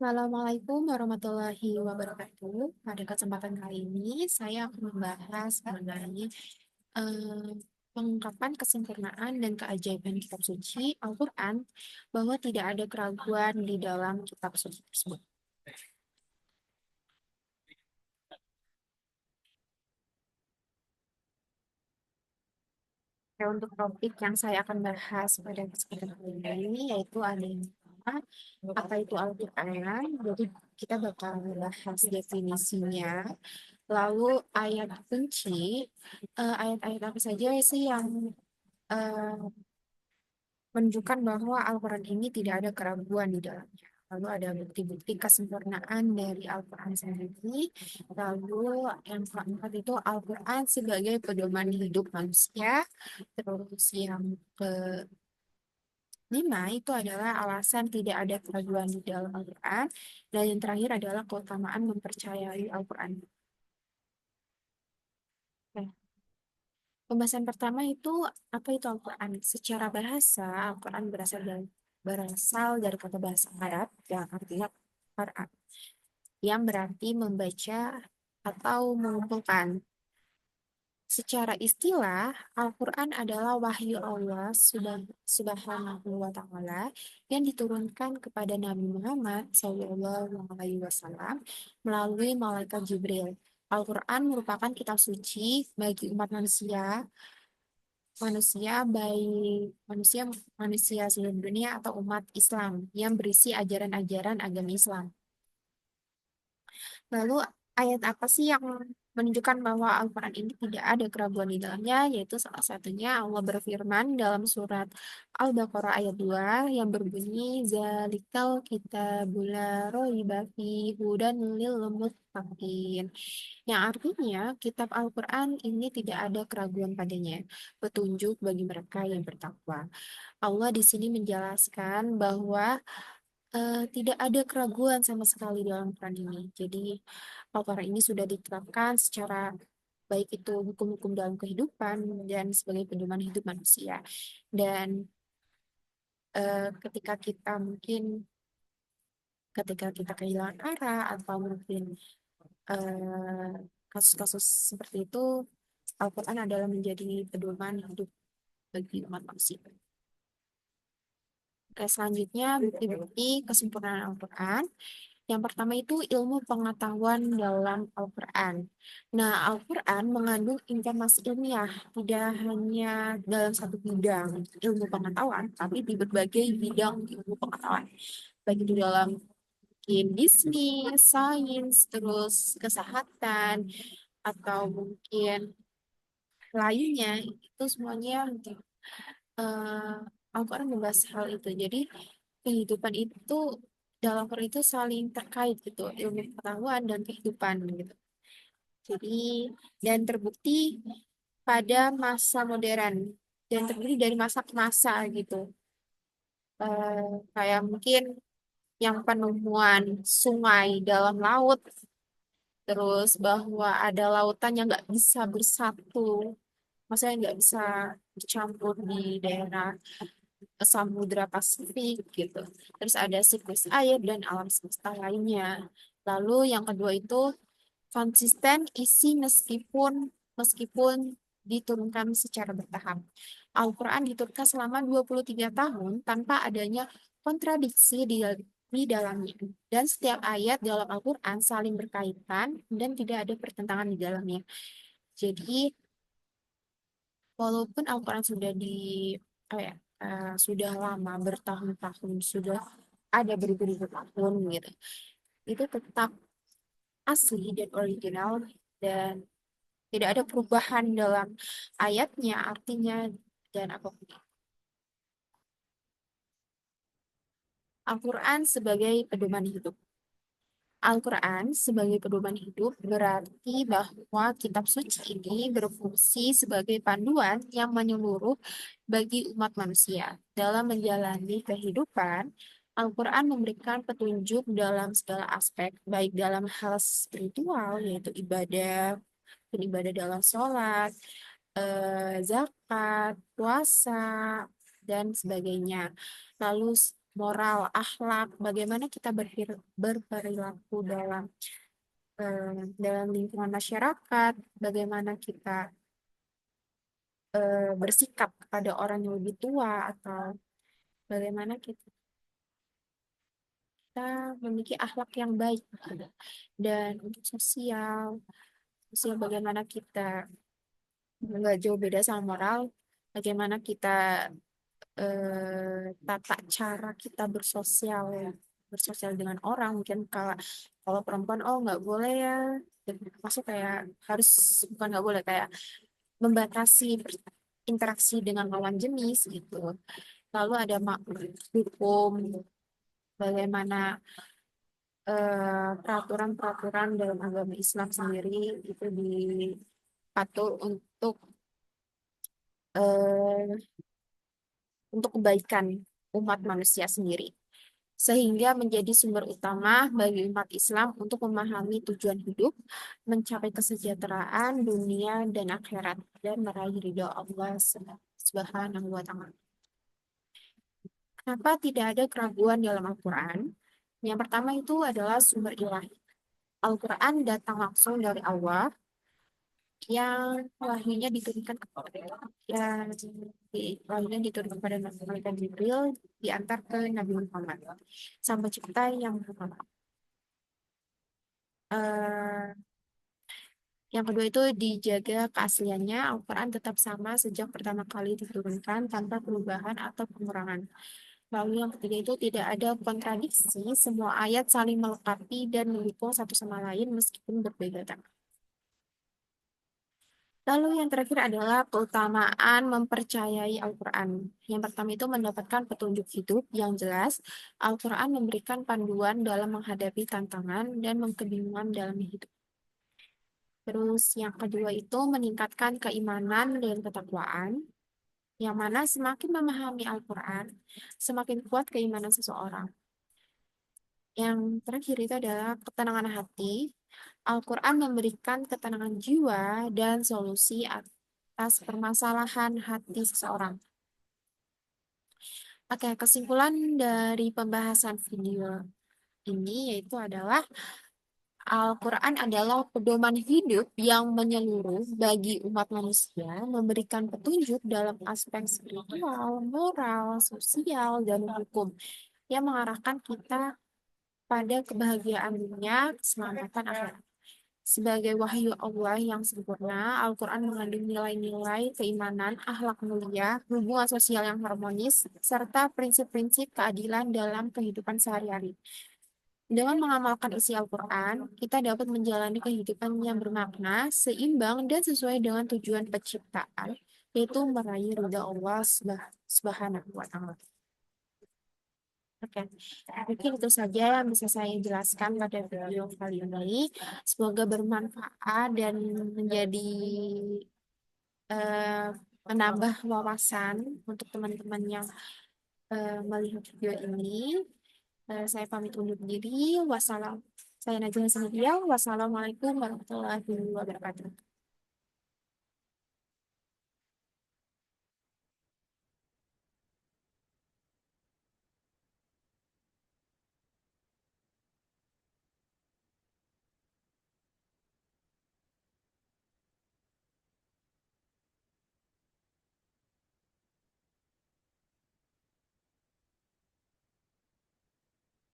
Assalamualaikum warahmatullahi wabarakatuh. Pada kesempatan kali ini, saya akan membahas mengenai eh, pengungkapan kesempurnaan dan keajaiban kitab suci Al-Quran, bahwa tidak ada keraguan di dalam kitab suci tersebut. Ya, untuk topik yang saya akan bahas pada kesempatan kali ini, yaitu ada yang pertama, apa itu Al-Quran. Jadi kita bakal membahas definisinya. Lalu ayat kunci, ayat-ayat apa saja sih yang eh, menunjukkan bahwa Al-Quran ini tidak ada keraguan di dalamnya. Lalu ada bukti-bukti kesempurnaan dari Al-Quran sendiri. Lalu yang keempat itu Al-Quran sebagai pedoman hidup manusia. Terus yang kelima itu adalah alasan tidak ada keraguan di dalam Al-Quran. Dan yang terakhir adalah keutamaan mempercayai Al-Quran. Nah, pembahasan pertama itu apa itu Al-Quran? Secara bahasa, Al-Quran berasal dari kata bahasa Arab yang artinya Quran, yang berarti membaca atau mengumpulkan. Secara istilah, Al-Quran adalah wahyu Allah Subhanahu wa Ta'ala yang diturunkan kepada Nabi Muhammad SAW melalui malaikat Jibril. Al-Quran merupakan kitab suci bagi umat manusia baik manusia manusia seluruh dunia atau umat Islam yang berisi ajaran-ajaran agama Islam. Lalu ayat apa sih yang menunjukkan bahwa Al-Quran ini tidak ada keraguan di dalamnya, yaitu salah satunya Allah berfirman dalam surat Al-Baqarah ayat 2 yang berbunyi Zalikal kitabul la raiba fihi hudan lil muttaqin. Yang artinya kitab Al-Quran ini tidak ada keraguan padanya, petunjuk bagi mereka yang bertakwa. Allah di sini menjelaskan bahwa tidak ada keraguan sama sekali dalam Quran ini. Jadi, Al-Quran ini sudah diterapkan secara baik itu hukum-hukum dalam kehidupan dan sebagai pedoman hidup manusia. Dan ketika kita mungkin ketika kita kehilangan arah atau mungkin eh, kasus-kasus seperti itu, Al-Quran adalah menjadi pedoman hidup bagi umat manusia. Oke, selanjutnya bukti-bukti kesempurnaan Al-Quran. Yang pertama itu ilmu pengetahuan dalam Al-Quran. Nah, Al-Quran mengandung informasi ilmiah, tidak hanya dalam satu bidang ilmu pengetahuan, tapi di berbagai bidang ilmu pengetahuan. Baik itu dalam mungkin bisnis, sains, terus kesehatan, atau mungkin lainnya, itu semuanya eh, Al-Quran membahas hal itu. Jadi, kehidupan itu dalam Quran itu saling terkait gitu, ilmu pengetahuan dan kehidupan gitu. Jadi dan terbukti pada masa modern dan terdiri dari masa ke masa gitu. Kayak mungkin yang penemuan sungai dalam laut, terus bahwa ada lautan yang nggak bisa bersatu, maksudnya nggak bisa bercampur di daerah Samudra Pasifik gitu. Terus ada siklus air dan alam semesta lainnya. Lalu yang kedua itu konsisten isi meskipun meskipun diturunkan secara bertahap. Al-Quran diturunkan selama 23 tahun tanpa adanya kontradiksi di dalamnya. Dan setiap ayat dalam Al-Quran saling berkaitan dan tidak ada pertentangan di dalamnya. Jadi, walaupun Al-Quran sudah apa ya, sudah lama bertahun-tahun, sudah ada beribu-ribu tahun gitu, itu tetap asli dan original dan tidak ada perubahan dalam ayatnya, artinya, dan apapun. Al-Quran sebagai pedoman hidup. Al-Quran sebagai pedoman hidup berarti bahwa kitab suci ini berfungsi sebagai panduan yang menyeluruh bagi umat manusia. Dalam menjalani kehidupan, Al-Quran memberikan petunjuk dalam segala aspek, baik dalam hal spiritual, yaitu ibadah, beribadah dalam sholat, zakat, puasa, dan sebagainya. Lalu moral, akhlak, bagaimana kita berperilaku dalam lingkungan masyarakat, bagaimana kita bersikap kepada orang yang lebih tua, atau bagaimana kita memiliki akhlak yang baik gitu. Dan untuk sosial bagaimana kita nggak jauh beda sama moral, bagaimana kita tata cara kita bersosial dengan orang. Mungkin kalau kalau perempuan, oh nggak boleh ya, masuk kayak harus, bukan nggak boleh, kayak membatasi interaksi dengan lawan jenis gitu. Lalu ada hukum, bagaimana peraturan-peraturan dalam agama Islam sendiri itu dipatul eh, untuk kebaikan umat manusia sendiri, sehingga menjadi sumber utama bagi umat Islam untuk memahami tujuan hidup, mencapai kesejahteraan dunia dan akhirat, dan meraih ridho Allah Subhanahu wa Ta'ala. Kenapa tidak ada keraguan dalam Al-Quran? Yang pertama itu adalah sumber ilahi. Al-Quran datang langsung dari Allah yang wahyunya diturunkan kepada yang wahyunya diturunkan kepada malaikat Jibril, diantar ke Nabi Muhammad sang pencipta yang pertama. Eh, yang kedua itu dijaga keasliannya. Al-Quran tetap sama sejak pertama kali diturunkan tanpa perubahan atau pengurangan. Lalu yang ketiga itu tidak ada kontradiksi, semua ayat saling melengkapi dan mendukung satu sama lain meskipun berbeda tema. Lalu yang terakhir adalah keutamaan mempercayai Al-Quran. Yang pertama itu mendapatkan petunjuk hidup yang jelas. Al-Quran memberikan panduan dalam menghadapi tantangan dan kebingungan dalam hidup. Terus yang kedua itu meningkatkan keimanan dan ketakwaan. Yang mana semakin memahami Al-Quran, semakin kuat keimanan seseorang. Yang terakhir itu adalah ketenangan hati. Al-Quran memberikan ketenangan jiwa dan solusi atas permasalahan hati seseorang. Oke, kesimpulan dari pembahasan video ini yaitu adalah Al-Quran adalah pedoman hidup yang menyeluruh bagi umat manusia, memberikan petunjuk dalam aspek spiritual, moral, sosial, dan hukum yang mengarahkan kita pada kebahagiaan dunia, keselamatan akhirat. Sebagai wahyu Allah yang sempurna, Al-Quran mengandung nilai-nilai keimanan, akhlak mulia, hubungan sosial yang harmonis, serta prinsip-prinsip keadilan dalam kehidupan sehari-hari. Dengan mengamalkan isi Al-Quran, kita dapat menjalani kehidupan yang bermakna, seimbang, dan sesuai dengan tujuan penciptaan, yaitu meraih ridha Allah Subhanahu wa Ta'ala. Oke, mungkin itu saja yang bisa saya jelaskan pada video kali ini. Semoga bermanfaat dan menjadi eh, menambah wawasan untuk teman-teman yang melihat video ini. Saya pamit undur diri. Wassalam. Saya Najwa Sanabia. Wassalamualaikum warahmatullahi wabarakatuh.